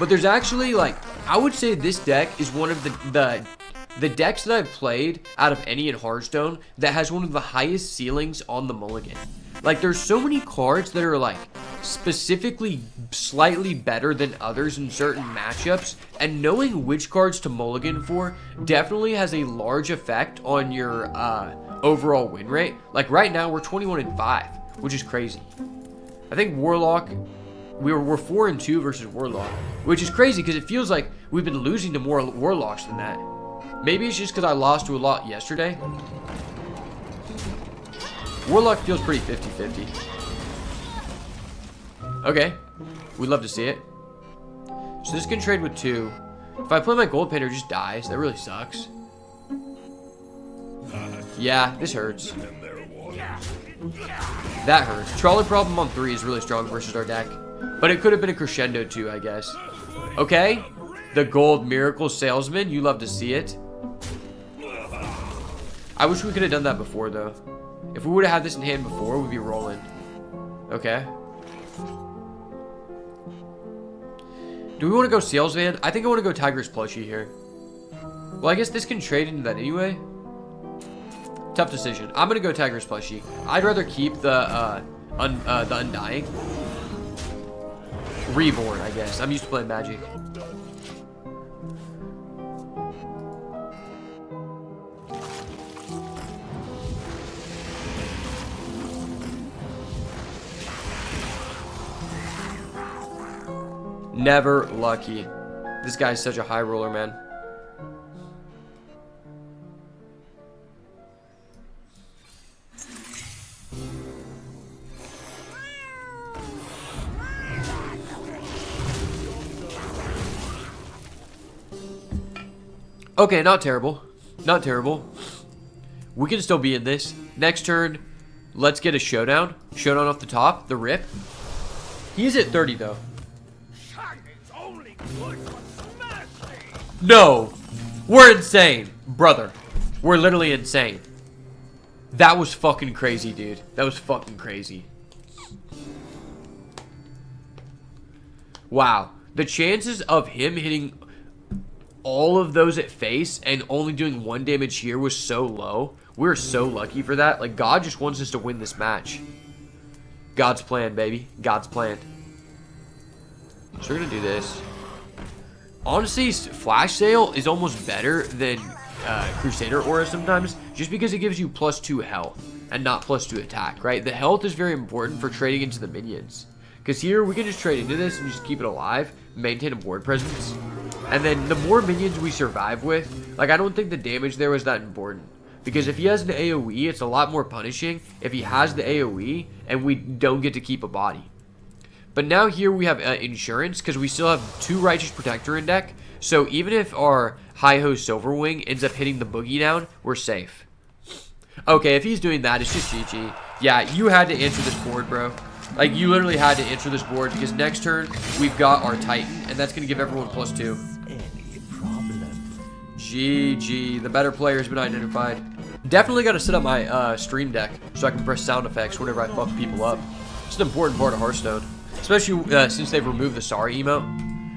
But there's actually, like, I would say this deck is one of the decks that I've played out of any in Hearthstone that has one of the highest ceilings on the mulligan. Like, there's so many cards that are, like, specifically slightly better than others in certain matchups, and knowing which cards to mulligan for definitely has a large effect on your overall win rate. Like, right now, we're 21-5. which is crazy. I think Warlock, we're 4-2 versus Warlock, which is crazy because it feels like we've been losing to more Warlocks than that. Maybe it's just because I lost to a lot yesterday. Warlock feels pretty 50-50. Okay, we'd love to see it. So this can trade with 2. If I play my gold painter, it just dies. That really sucks. Yeah, this hurts. That hurts. Trolley problem on 3 is really strong versus our deck. But it could have been a crescendo too, I guess. Okay. The gold miracle salesman. You love to see it. I wish we could have done that before, though. If we would have had this in hand before, we'd be rolling. Okay. Do we want to go salesman? I think I want to go Tiger's plushie here. Well, I guess this can trade into that anyway. Tough decision. I'm gonna go Tiger's plushie. I'd rather keep the Undying. Reborn, I guess. I'm used to playing Magic. Never lucky. This guy's such a high roller, man. Okay, not terrible. Not terrible. We can still be in this. Next turn, let's get a showdown. Showdown off the top, the rip. He's at 30 though. No! We're insane, brother. We're literally insane. That was fucking crazy, dude. That was fucking crazy. Wow. The chances of him hitting all of those at face and only doing 1 damage here was so low. We're so lucky for that. Like, God just wants us to win this match. God's plan, baby. God's plan. So we're gonna do this. Honestly, Flash Sale is almost better than Crusader Aura sometimes, just because it gives you +2 health and not +2 attack, right? The health is very important for trading into the minions. Because here, we can just trade into this and just keep it alive, maintain a board presence. And then the more minions we survive with, like, I don't think the damage there was that important. Because if he has an AoE, it's a lot more punishing if he has the AoE and we don't get to keep a body. But now here we have insurance because we still have 2 Righteous Protector in deck. So even if our Hi-Ho Silverwing ends up hitting the Boogie down, we're safe. Okay, if he's doing that, it's just GG. Yeah, you had to answer this board, bro. Like, you literally had to answer this board because next turn, we've got our Titan, and that's going to give everyone +2. Any problem? GG. The better player has been identified. Definitely got to set up my stream deck so I can press sound effects whenever I fuck people up. It's an important part of Hearthstone. Especially since they've removed the sorry emote.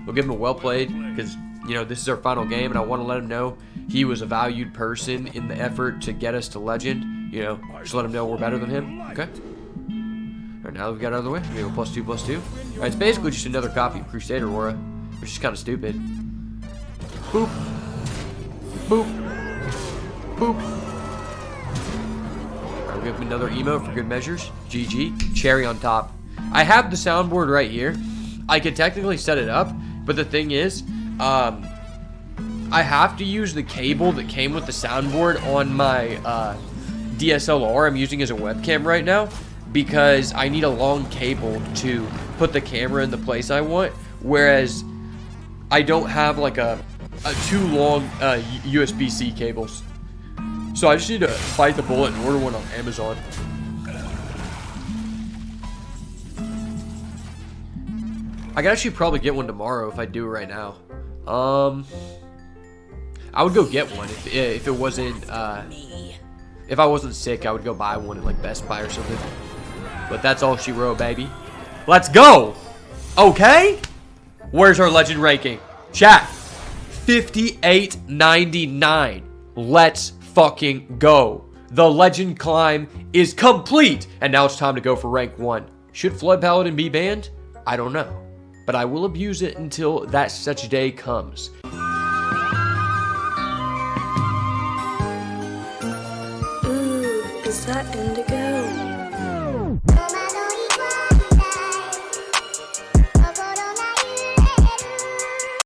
We'll give him a well played because, you know, this is our final game and I want to let him know he was a valued person in the effort to get us to legend. You know, just let him know we're better than him. Okay? Alright, now that we've got it out of the way, we go +2/+2. Alright, it's basically just another copy of Crusader Aura, which is kind of stupid. Boop. Boop. Boop. Alright, we'll give him another emote for good measures. GG. Cherry on top. I have the soundboard right here. I could technically set it up, but the thing is, I have to use the cable that came with the soundboard on my DSLR I'm using as a webcam right now, because I need a long cable to put the camera in the place I want, whereas I don't have like a too long USB-C cables. So I just need to bite the bullet and order one on Amazon. I could actually probably get one tomorrow if I do it right now. I would go get one if it wasn't, if I wasn't sick, I would go buy one at like Best Buy or something. But that's all she wrote, baby. Let's go! Okay? Where's our legend ranking? Chat. 58.99. Let's fucking go. The legend climb is complete. And now it's time to go for rank 1. Should Flood Paladin be banned? I don't know. But I will abuse it until that such day comes. Ooh, is that indigo?